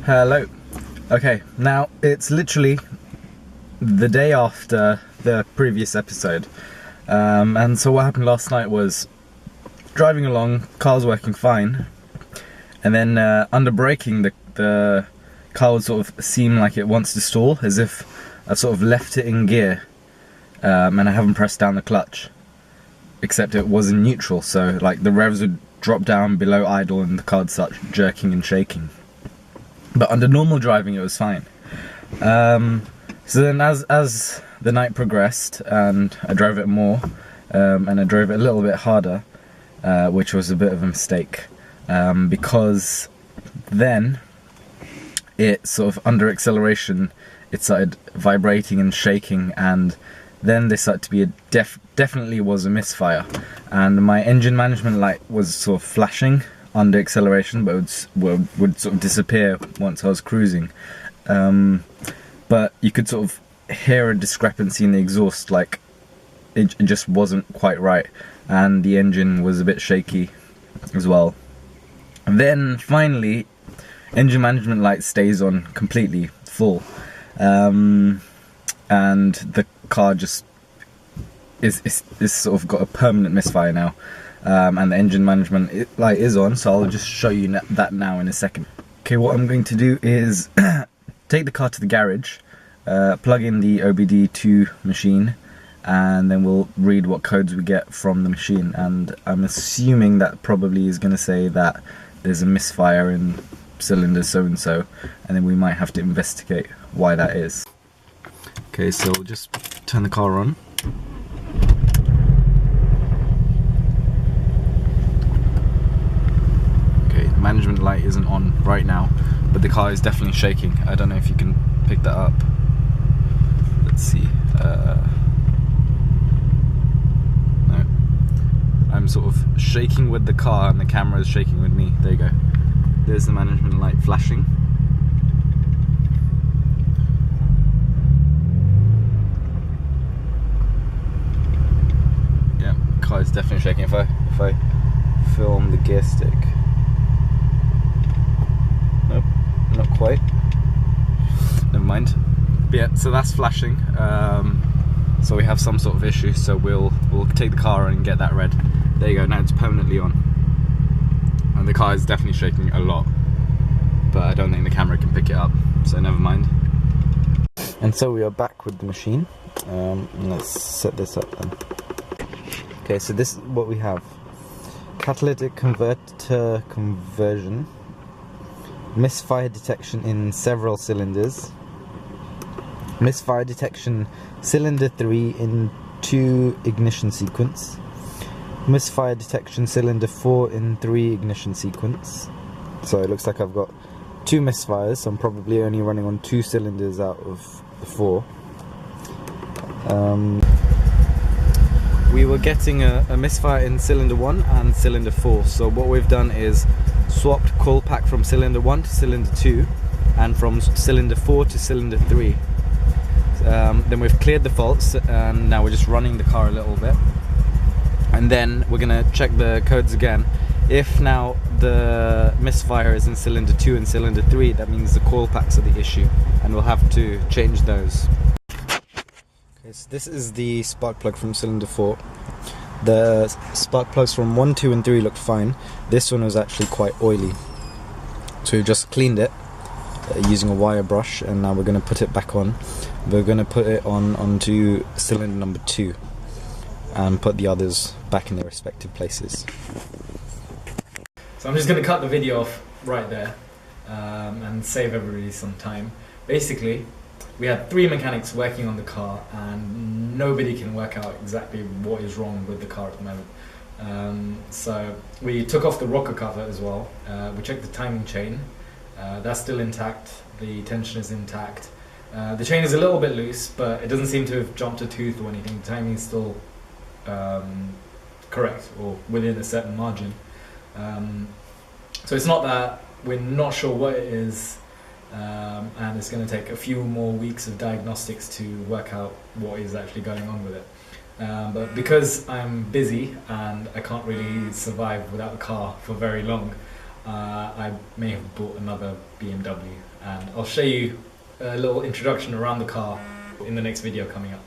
Hello. Okay, now it's literally the day after the previous episode, and so what happened last night was driving along, car's working fine, and then under braking the car would sort of seem like it wants to stall, as if I've sort of left it in gear and I haven't pressed down the clutch, except it was in neutral, so like the revs would drop down below idle and the car would start jerking and shaking. But under normal driving it was fine. So then as the night progressed and I drove it more, and I drove it a little bit harder, which was a bit of a mistake, because then it sort of under acceleration it started vibrating and shaking, and then there started to be definitely was a misfire, and my engine management light was sort of flashing under acceleration, but would sort of disappear once I was cruising. But you could sort of hear a discrepancy in the exhaust, like it just wasn't quite right, and the engine was a bit shaky as well. And then finally, engine management light stays on completely full, and the car just is sort of got a permanent misfire now. And the engine management light is on, so I'll just show you that now in a second. Okay, what I'm going to do is take the car to the garage, plug in the OBD2 machine, and then we'll read what codes we get from the machine. And I'm assuming that probably is going to say that there's a misfire in cylinder so-and-so, and then we might have to investigate why that is. Okay, so we'll just turn the car on. Management light isn't on right now, but the car is definitely shaking. I don't know if you can pick that up. Let's see. No. I'm sort of shaking with the car and the camera is shaking with me. There you go. There's the management light flashing. Yeah, the car is definitely shaking. If I film the gear stick. Nope, not quite. Never mind. But yeah, so that's flashing. So we have some sort of issue. So we'll take the car and get that read. There you go. Now it's permanently on, and the car is definitely shaking a lot. But I don't think the camera can pick it up. So never mind. And so we are back with the machine. Let's set this up then. Okay, so this is what we have: catalytic converter conversion. Misfire detection in several cylinders. Misfire detection cylinder 3 in 2 ignition sequence. Misfire detection cylinder 4 in 3 ignition sequence. So it looks like I've got 2 misfires, so I'm probably only running on 2 cylinders out of the 4. We were getting a misfire in cylinder 1 and cylinder 4, so what we've done is swapped coil pack from cylinder 1 to cylinder 2 and from cylinder 4 to cylinder 3. Then we've cleared the faults and now we're just running the car a little bit, and then we're going to check the codes again. If now the misfire is in cylinder 2 and cylinder 3, that means the coil packs are the issue and we'll have to change those. Okay, so this is the spark plug from cylinder 4. The spark plugs from 1, 2 and 3 looked fine. This one was actually quite oily, so we just cleaned it using a wire brush, and now we're going to put it back on. We're going to put it onto cylinder number 2 and put the others back in their respective places. So I'm just going to cut the video off right there and save everybody some time. Basically, we had 3 mechanics working on the car and nobody can work out exactly what is wrong with the car at the moment. So we took off the rocker cover as well. We checked the timing chain. That's still intact. The tension is intact. The chain is a little bit loose, but it doesn't seem to have jumped a tooth or anything. The timing is still correct or within a certain margin. So it's not that we're not sure what it is, and it's going to take a few more weeks of diagnostics to work out what is actually going on with it. But because I'm busy and I can't really survive without a car for very long, I may have bought another BMW, and I'll show you a little introduction around the car in the next video coming up.